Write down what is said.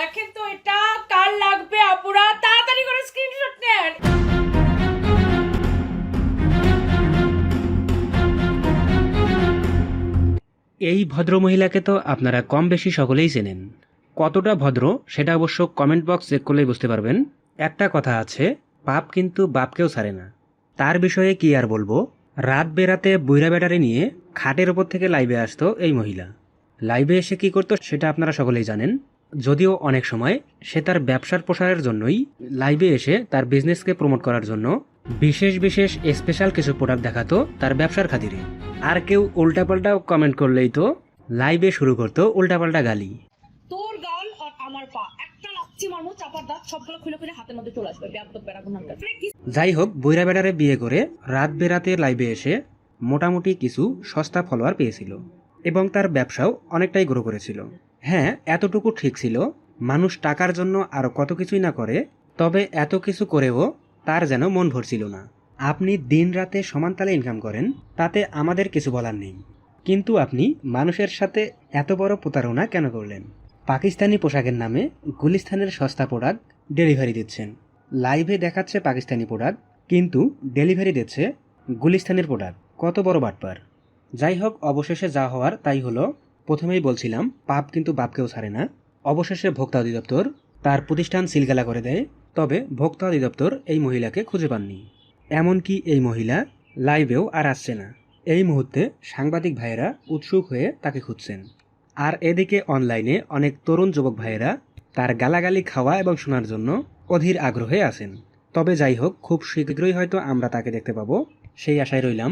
দেখেন তো এটা কার লাগবে আপুরা, তাড়াতাড়ি করে স্ক্রিনশট নেন। এই ভদ্রমহিলাকে তো আপনারা কম বেশি সকলেই চেনেন। কতটা ভদ্র সেটা অবশ্য কমেন্ট বক্স চেক করলেই বুঝতে পারবেন। একটা কথা আছে, পাপ কিন্তু বাপকেও ছাড়ে না। তার বিষয়ে কি আর বলবো, রাত বেরাতে বুইরা ব্যাটারি নিয়ে খাটের ওপর থেকে লাইভে আসতো এই মহিলা। লাইভে এসে কি করতো সেটা আপনারা সকলেই জানেন। যদিও অনেক সময় সে তার ব্যবসার প্রসারের জন্যই লাইভে এসে তার বিজনেসকে প্রমোট করার জন্য বিশেষ বিশেষ স্পেশাল কিছু প্রোডাক্ট দেখাতো তার ব্যবসার খাতিরে। আর কেউ উল্টাপাল্টা কমেন্ট করলেই তো লাইভে শুরু করতো উল্টাপাল্টা গালি। তোর গাল আর আমার পা একটা লাচ্ছি মারমু, চাপার দাঁত সবগুলো খুলে খুলে হাতের মধ্যে চলে আসবে। ব্যাপক বেড়াগুন হাঙ্গার। যাই হোক, বুইরা বেড়ারে বিয়ে করে রাত বেরাতে লাইভে এসে মোটামুটি কিছু সস্তা ফলোয়ার পেয়েছিল এবং তার ব্যবসাও অনেকটাই গ্রো করেছিল। হ্যাঁ, এতটুকু ঠিক ছিল, মানুষ টাকার জন্য আরো কত কিছুই না করে, তবে এত কিছু করেও তার যেন মন ভরছিল না। আপনি দিন রাতে সমান তালে ইনকাম করেন, তাতে আমাদের কিছু বলার নেই, কিন্তু আপনি মানুষের সাথে এত বড় প্রতারণা কেন করলেন? পাকিস্তানি পোশাকের নামে গুলিস্তানের সস্তা প্রোডাক্ট ডেলিভারি দিচ্ছেন। লাইভে দেখাচ্ছে পাকিস্তানি প্রোডাক্ট, কিন্তু ডেলিভারি দিচ্ছে গুলিস্তানের প্রোডাক্ট। কত বড় বাটপার! যাই হোক, অবশেষে যা হওয়ার তাই হলো। প্রথমেই বলছিলাম পাপ কিন্তু বাপকেও ছাড়ে না। অবশেষে ভোক্তা অধিদপ্তর তার প্রতিষ্ঠান সিলগালা করে দেয়, তবে ভোক্তা অধিদপ্তর এই মহিলাকে খুঁজে পাননি। এমনকি এই মহিলা লাইভেও আর আসছে না। এই মুহূর্তে সাংবাদিক ভাইয়েরা উৎসুক হয়ে তাকে খুঁজছেন, আর এদিকে অনলাইনে অনেক তরুণ যুবক ভাইয়েরা তার গালাগালি খাওয়া এবং শোনার জন্য অধীর আগ্রহে আছেন। তবে যাই হোক, খুব শীঘ্রই হয়তো আমরা তাকে দেখতে পাবো, সেই আশায় রইলাম।